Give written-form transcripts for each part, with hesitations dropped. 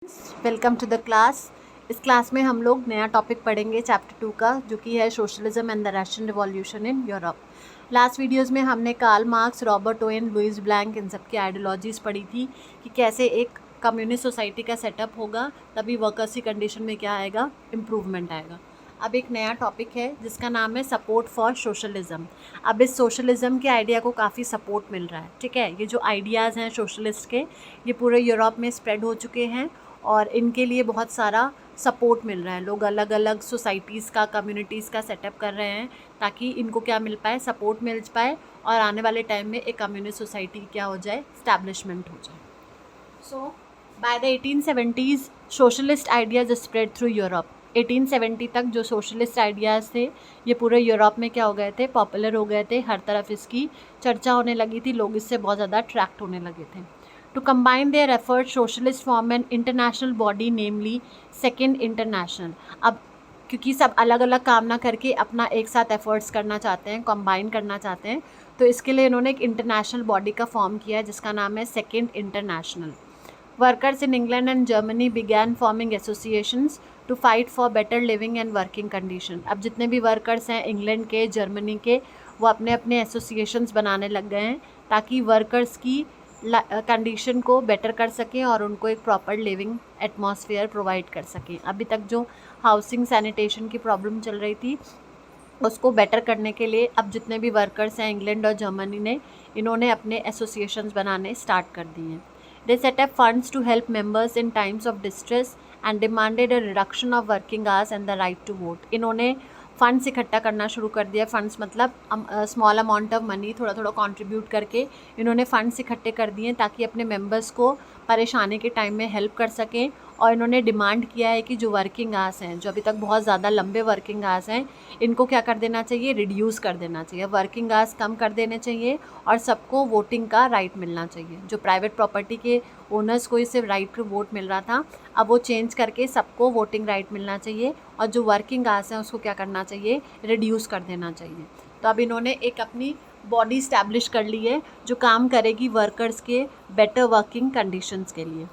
Welcome to the class. इस class में हम लोग नया टॉपिक पढ़ेंगे चैप्टर 2 का, जो कि है socialism and the Russian revolution in Europe. Last videos में हमने Karl Marx, Robert Owen, Louis Blanc, इन सब की आइडियोलॉजीज़ पढ़ी थी कि कैसे एक कम्युनिस्ट सोसाइटी का सेटअप होगा, तभी वर्कर्स की कंडीशन में क्या आएगा, इम्प्रूवमेंट आएगा। अब एक नया टॉपिक है जिसका नाम है सपोर्ट फॉर सोशलिज्म। अब इस सोशलिज्म के आइडिया को काफ़ी सपोर्ट मिल रहा है, ठीक है। ये जो आइडियाज़ हैं सोशलिस्ट के, ये पूरे यूरोप में स्प्रेड हो चुके हैं और इनके लिए बहुत सारा सपोर्ट मिल रहा है। लोग अलग अलग सोसाइटीज़ का, कम्युनिटीज़ का सेटअप कर रहे हैं ताकि इनको क्या मिल पाए, सपोर्ट मिल पाए और आने वाले टाइम में एक कम्युनिस्ट सोसाइटी क्या हो जाए, इस्टेब्लिशमेंट हो जाए। So by the 1870s socialist ideas spread through Europe. 1870 तक जो सोशलिस्ट आइडियाज़ थे ये पूरे यूरोप में क्या हो गए थे, पॉपुलर हो गए थे। हर तरफ इसकी चर्चा होने लगी थी, लोग इससे बहुत ज़्यादा अट्रैक्ट होने लगे थे। To combine their efforts, socialists form an international body, namely Second International. अब क्योंकि सब अलग अलग काम ना करके अपना एक साथ एफर्ट्स करना चाहते हैं, कंबाइन करना चाहते हैं, तो इसके लिए इन्होंने एक इंटरनेशनल बॉडी का फॉर्म किया है जिसका नाम है second international. Workers in England and Germany began forming associations to fight for better living and working condition. अब जितने भी वर्कर्स हैं इंग्लैंड के, जर्मनी के, वो अपने अपने एसोसिएशंस बनाने लग गए हैं ताकि वर्कर्स की कंडीशन को बेटर कर सकें और उनको एक प्रॉपर लिविंग एटमॉस्फेयर प्रोवाइड कर सकें। अभी तक जो हाउसिंग सैनिटेशन की प्रॉब्लम चल रही थी उसको बेटर करने के लिए अब जितने भी वर्कर्स हैं इंग्लैंड और जर्मनी ने, इन्होंने अपने एसोसिएशंस बनाने स्टार्ट कर दिए हैं। They set up funds to help members in times of distress and demanded a reduction of working hours and the right to vote. इन्होंने फ़ंड्स इकट्ठा करना शुरू कर दिया। फ़ंड्स मतलब स्मॉल अमाउंट ऑफ मनी, थोड़ा थोड़ा कंट्रीब्यूट करके इन्होंने फ़ंड्स इकट्ठे कर दिए ताकि अपने मेंबर्स को परेशानी के टाइम में हेल्प कर सकें। और इन्होंने डिमांड किया है कि जो वर्किंग आवर्स हैं, जो अभी तक बहुत ज़्यादा लंबे वर्किंग आवर्स हैं, इनको क्या कर देना चाहिए, रिड्यूस कर देना चाहिए। वर्किंग आवर्स कम कर देने चाहिए और सबको वोटिंग का राइट मिलना चाहिए। जो प्राइवेट प्रॉपर्टी के ओनर्स को सिर्फ राइट टू वोट मिल रहा था, अब वो चेंज करके सबको वोटिंग राइट मिलना चाहिए और जो वर्किंग आवर्स हैं उसको क्या करना चाहिए, रिड्यूस कर देना चाहिए। तो अब इन्होंने एक अपनी बॉडी इस्टेब्लिश कर ली है जो काम करेगी वर्कर्स के बेटर वर्किंग कंडीशंस के लिए।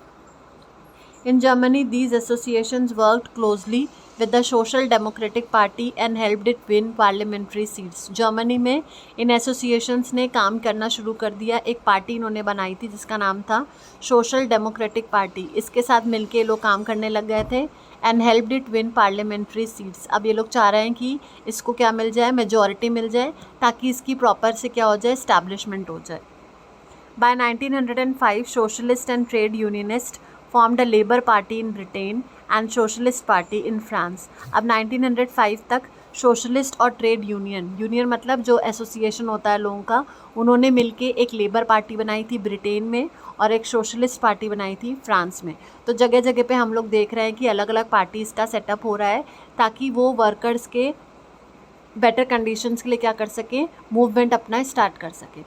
In Germany, these associations worked closely with the Social Democratic Party and helped it win parliamentary seats. Germany में इन एसोसिएशंस ने काम करना शुरू कर दिया। एक पार्टी इन्होंने बनाई थी जिसका नाम था सोशल डेमोक्रेटिक पार्टी। इसके साथ मिलके लोग काम करने लग गए थे and helped it win parliamentary seats. अब ये लोग चाह रहे हैं कि इसको क्या मिल जाए, मेजॉरिटी मिल जाए ताकि इसकी प्रॉपर से क्या हो जाए, इस्टेब्लिशमेंट हो जाए। By 1905, socialist and trade unionists formed a Labour Party in Britain and Socialist Party in France. अब 1905 तक सोशलिस्ट और ट्रेड यूनियन मतलब जो एसोसिएशन होता है लोगों का, उन्होंने मिलके एक लेबर पार्टी बनाई थी ब्रिटेन में और एक सोशलिस्ट पार्टी बनाई थी फ्रांस में। तो जगह जगह पे हम लोग देख रहे हैं कि अलग अलग पार्टीज़ का सेटअप हो रहा है ताकि वो वर्कर्स के बेटर कंडीशंस के लिए क्या कर सकें, मूवमेंट अपना स्टार्ट कर सकें।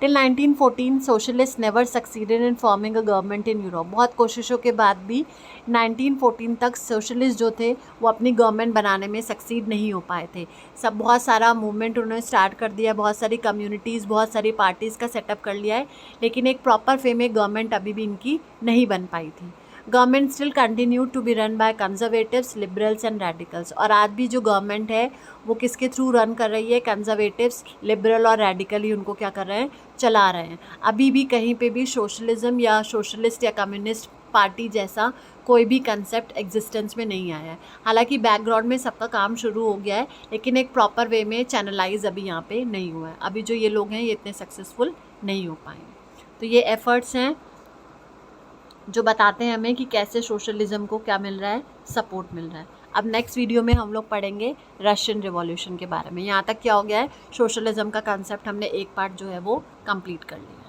Till 1914 socialist never succeeded in forming a government in Europe. बहुत कोशिशों के बाद भी 1914 तक सोशलिस्ट जो थे वो अपनी गवर्नमेंट बनाने में सक्सीड नहीं हो पाए थे। सब बहुत सारा मूवमेंट उन्होंने स्टार्ट कर दिया, बहुत सारी कम्युनिटीज़, बहुत सारी पार्टीज़ का सेटअप कर लिया है, लेकिन एक प्रॉपर वे में गवर्नमेंट अभी भी इनकी नहीं बन पाई थी। Government still continue to be run by conservatives, liberals and radicals. और आज भी जो गवर्नमेंट है वो किसके थ्रू रन कर रही है, कंजर्वेटिव्स, लिबरल और रेडिकल ही उनको क्या कर रहे हैं, चला रहे हैं। अभी भी कहीं पे भी सोशलिज्म या सोशलिस्ट या कम्युनिस्ट पार्टी जैसा कोई भी कंसेप्ट एग्जिस्टेंस में नहीं आया है। हालांकि बैकग्राउंड में सबका काम शुरू हो गया है, लेकिन एक प्रॉपर वे में चैनलाइज अभी यहाँ पे नहीं हुआ है। अभी जो ये लोग हैं ये इतने सक्सेसफुल नहीं हो पाएंगे। तो ये एफर्ट्स हैं जो बताते हैं हमें कि कैसे सोशलिज्म को क्या मिल रहा है, सपोर्ट मिल रहा है। अब नेक्स्ट वीडियो में हम लोग पढ़ेंगे रशियन रिवॉल्यूशन के बारे में। यहाँ तक क्या हो गया है, सोशलिज्म का कंसेप्ट हमने एक पार्ट जो है वो कंप्लीट कर लिया।